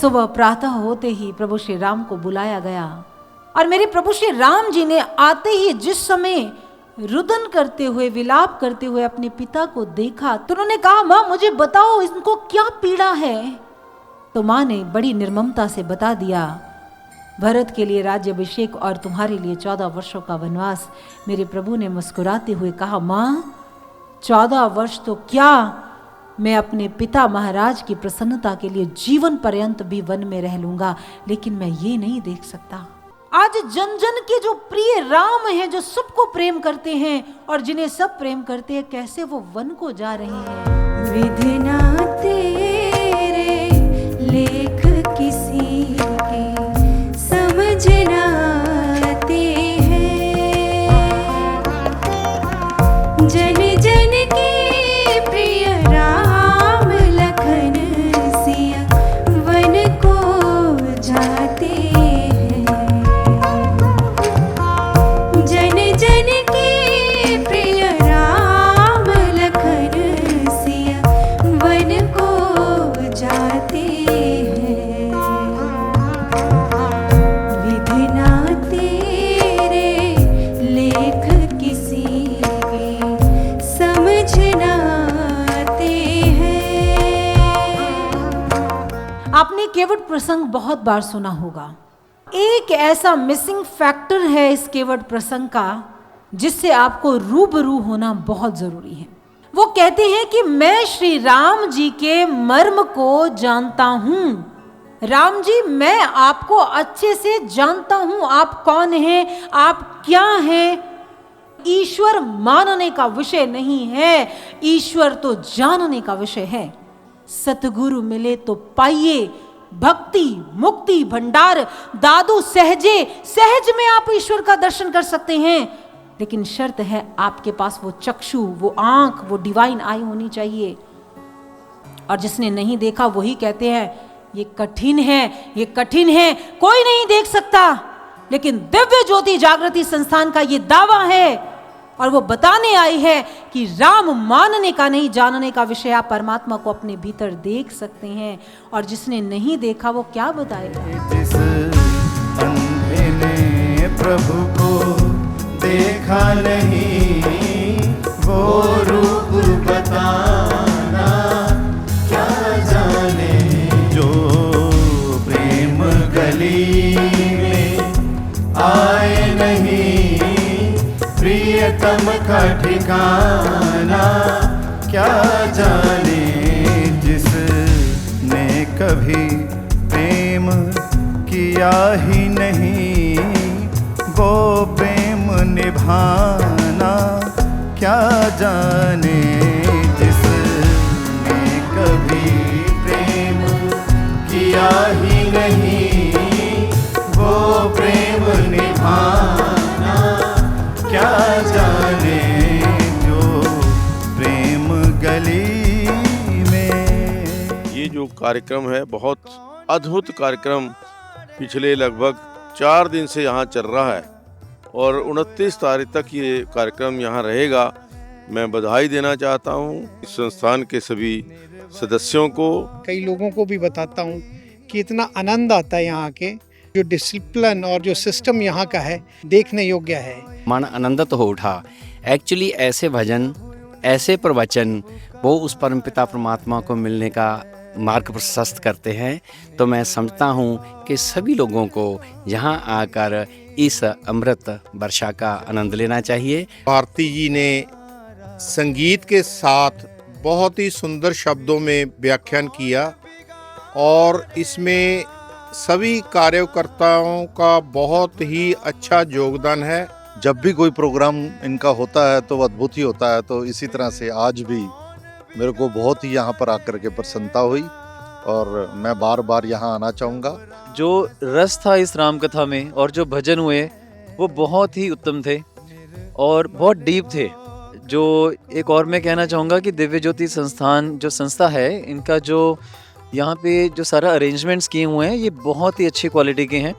सुबह प्रातः होते ही प्रभु श्री राम को बुलाया गया और मेरे प्रभु श्री राम जी ने आते ही जिस समय रुदन करते हुए, विलाप करते हुए अपने पिता को देखा तो उन्होंने कहा, माँ मुझे बताओ इनको क्या पीड़ा है। तो माँ ने बड़ी निर्ममता से बता दिया, भरत के लिए राज्याभिषेक और तुम्हारे लिए 14 वर्षों का वनवास। मेरे प्रभु ने मुस्कुराते हुए कहा, माँ 14 वर्ष तो क्या, मैं अपने पिता महाराज की प्रसन्नता के लिए जीवन पर्यंत भी वन में रह लूंगा, लेकिन मैं ये नहीं देख सकता। आज जन जन के जो प्रिय राम हैं, जो सबको प्रेम करते हैं और जिन्हें सब प्रेम करते हैं, कैसे वो वन को जा रहे हैं। विधना तेरे लेख किसी के समझ ना आते हैं, जन जन के प्रिय राम लखन सिया वन को जाते हैं, जन जन के प्रिय राम लखन सिया वन को जाते हैं। विधना तेरे लेख किसी के समझ ना आते हैं। आपने केवट प्रसंग बहुत बार सुना होगा। एक ऐसा मिसिंग फैक्टर है इस केवट प्रसंग का जिससे आपको रूबरू होना बहुत जरूरी है। वो कहते हैं कि मैं श्री राम जी के मर्म को जानता हूं। राम जी, मैं आपको अच्छे से जानता हूं, आप कौन हैं, आप क्या हैं। ईश्वर मानने का विषय नहीं है, ईश्वर तो जानने का विषय है। सतगुरु मिले तो पाइए भक्ति मुक्ति भंडार, दादू सहजे सहज में आप ईश्वर का दर्शन कर सकते हैं, लेकिन शर्त है आपके पास वो चक्षु, वो आंख, वो डिवाइन आई होनी चाहिए। और जिसने नहीं देखा वही कहते हैं ये कठिन है, ये कठिन है, कोई नहीं देख सकता। लेकिन दिव्य ज्योति जागृति संस्थान का ये दावा है और वो बताने आई है कि राम मानने का नहीं, जानने का विषय। आप परमात्मा को अपने भीतर देख सकते हैं और जिसने नहीं देखा वो क्या बताएगा। जिस अंधे ने प्रभु को देखा नहीं, वो रूप बताना क्या जाने। जो प्रेम गली में आए नहीं, प्रियतम का ठिकाना क्या जाने। जिसने कभी प्रेम किया ही नहीं, वो प्रेम निभाना क्या जाने। जिसने कभी प्रेम किया ही नहीं, वो प्रेम निभाना क्या जाने। जो प्रेम गली में। ये जो कार्यक्रम है बहुत अद्भुत कार्यक्रम पिछले लगभग 4 दिन से यहाँ चल रहा है और 29 तारीख तक ये कार्यक्रम यहाँ रहेगा। मैं बधाई देना चाहता हूँ इस संस्थान के सभी सदस्यों को। कई लोगों को भी बताता हूँ कि इतना आनंद आता है यहाँ के, जो डिसिप्लिन और जो सिस्टम यहाँ का है देखने योग्य है। मन आनंदित हो उठा। एक्चुअली ऐसे भजन, ऐसे प्रवचन वो उस परमपिता परमात्मा को मिलने का मार्ग प्रशस्त करते हैं। तो मैं समझता हूँ कि सभी लोगों को यहाँ आकर इस अमृत वर्षा का आनंद लेना चाहिए। भारती जी ने संगीत के साथ बहुत ही सुंदर शब्दों में व्याख्यान किया और इसमें सभी कार्यकर्ताओं का बहुत ही अच्छा योगदान है। जब भी कोई प्रोग्राम इनका होता है तो अद्भुत ही होता है। तो इसी तरह से आज भी मेरे को बहुत ही यहाँ पर आकर के प्रसन्नता हुई और मैं बार बार यहाँ आना चाहूँगा। जो रस था इस राम कथा में और जो भजन हुए वो बहुत ही उत्तम थे और बहुत डीप थे। जो एक और मैं कहना चाहूँगा कि दिव्य ज्योति संस्थान जो संस्था है, इनका जो यहाँ पे जो सारा अरेंजमेंट्स किए हुए हैं ये बहुत ही अच्छी क्वालिटी के हैं।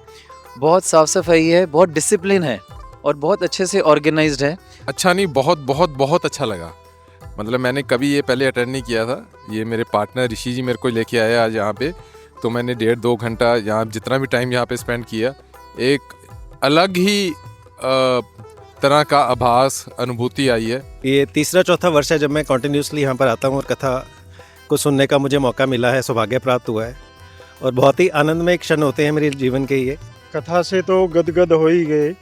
बहुत साफ़ सफाई है, बहुत डिसिप्लिन है और बहुत अच्छे से ऑर्गेनाइज्ड है। अच्छा नहीं, बहुत बहुत बहुत अच्छा लगा। मतलब मैंने कभी ये पहले अटेंड नहीं किया था। ये मेरे पार्टनर ऋषि जी मेरे को लेके आए आज यहाँ पे, तो मैंने 1.5-2 घंटा यहाँ जितना भी टाइम यहाँ पे स्पेंड किया, एक अलग ही तरह का आभास अनुभूति आई है। ये तीसरा चौथा वर्ष है जब मैं कंटिन्यूसली यहाँ पर आता हूँ और कथा को सुनने का मुझे मौका मिला है, सौभाग्य प्राप्त हुआ है और बहुत ही आनंदमय क्षण होते हैं मेरे जीवन के ये। कथा से तो गदगद हो ही गए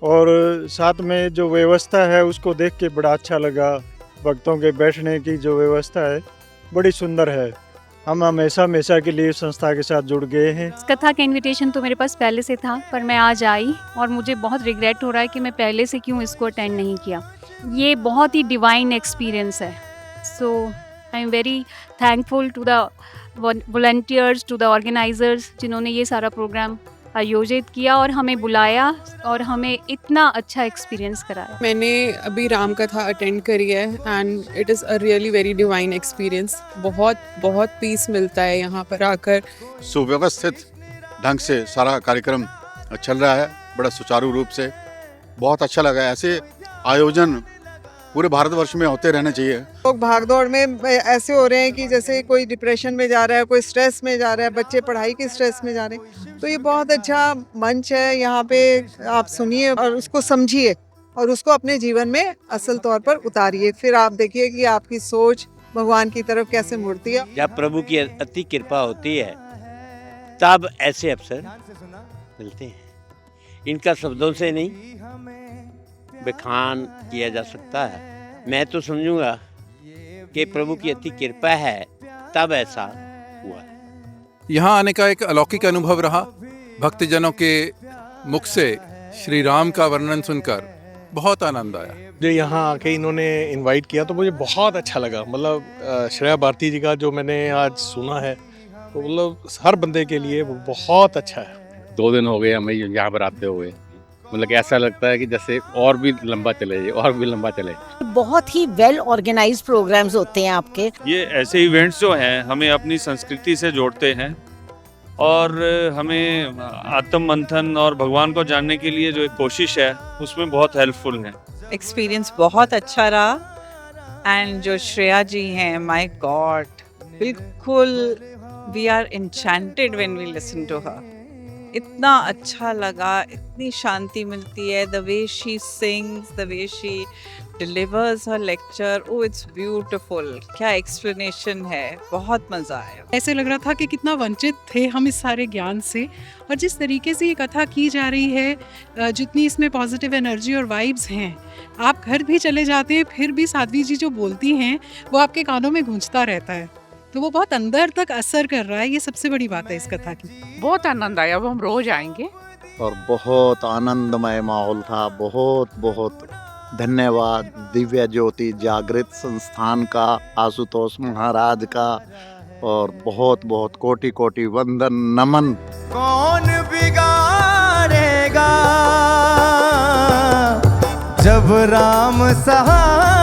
और साथ में जो व्यवस्था है उसको देख के बड़ा अच्छा लगा। भक्तों के बैठने की जो व्यवस्था है बड़ी सुंदर है। हम हमेशा के लिए संस्था के साथ जुड़ गए हैं। इस कथा का इनविटेशन तो मेरे पास पहले से था, पर मैं आज आई और मुझे बहुत रिग्रेट हो रहा है कि मैं पहले से क्यों इसको अटेंड नहीं किया। ये बहुत ही डिवाइन एक्सपीरियंस है। So I am very thankful to the volunteers, to the organisers जिन्होंने ये सारा प्रोग्राम आयोजित किया और हमें बुलाया और हमें इतना अच्छा एक्सपीरियंस कराया। मैंने अभी राम कथा अटेंड करी है and it is a really very divine experience. बहुत पीस मिलता है यहाँ पर आकर। सुव्यवस्थित ढंग से सारा कार्यक्रम चल रहा है, बड़ा सुचारू रूप से, बहुत अच्छा लगा। ऐसे आयोजन पूरे भारतवर्ष में होते रहने चाहिए। लोग भागदौड़ में ऐसे हो रहे हैं कि जैसे कोई डिप्रेशन में जा रहा है, कोई स्ट्रेस में जा रहा है, बच्चे पढ़ाई के स्ट्रेस में जा रहे हैं। तो ये बहुत अच्छा मंच है, यहाँ पे आप सुनिए और उसको समझिए और उसको अपने जीवन में असल तौर पर उतारिए। फिर आप देखिए कि आपकी सोच भगवान की तरफ कैसे मुड़ती है। जब प्रभु की अति कृपा होती है तब ऐसे अवसर मिलते हैं। इनका शब्दों से नहीं बखान किया जा सकता है। मैं तो समझूंगा कि प्रभु की अति कृपा है तब ऐसा हुआ है। यहाँ आने का एक अलौकिक अनुभव रहा। भक्तजनों के मुख से श्री राम का वर्णन सुनकर बहुत आनंद आया। जो यहाँ आके इन्होंने इनवाइट किया तो मुझे बहुत अच्छा लगा। मतलब श्रेया भारती जी का जो मैंने आज सुना है तो मतलब हर बंदे के लिए वो बहुत अच्छा है। 2 दिन हो गए हमें यहाँ पर आते हुए, मतलब ऐसा लगता है कि जैसे और भी लंबा चले। बहुत ही वेल ऑर्गेनाइज्ड प्रोग्राम्स होते हैं आपके। ये ऐसे इवेंट्स जो हैं हमें अपनी संस्कृति से जोड़ते हैं और हमें आत्म मंथन और भगवान को जानने के लिए जो एक कोशिश है उसमें बहुत हेल्पफुल है। एक्सपीरियंस बहुत अच्छा रहा एंड जो श्रेया जी हैं, माय गॉड, बिल्कुल we are enchanted when we listen to her. इतना अच्छा लगा, इतनी शांति मिलती है। The way she sings, the way she delivers her lecture, oh it's beautiful. क्या एक्सप्लेनेशन है, बहुत मज़ा आया। ऐसे लग रहा था कि कितना वंचित थे हम इस सारे ज्ञान से, और जिस तरीके से ये कथा की जा रही है, जितनी इसमें पॉजिटिव एनर्जी और वाइब्स हैं, आप घर भी चले जाते हैं फिर भी साध्वी जी जो बोलती हैं वो आपके कानों में गूंजता रहता है। तो वो बहुत अंदर तक असर कर रहा है। ये सबसे बड़ी बात है इस कथा की। बहुत आनंद आया, अब हम रोज आएंगे। और बहुत आनंदमय माहौल था। बहुत धन्यवाद दिव्य ज्योति जागृत संस्थान का, आशुतोष महाराज का, और बहुत कोटि वंदन नमन। कौन बिगाड़ेगा जब राम सहारा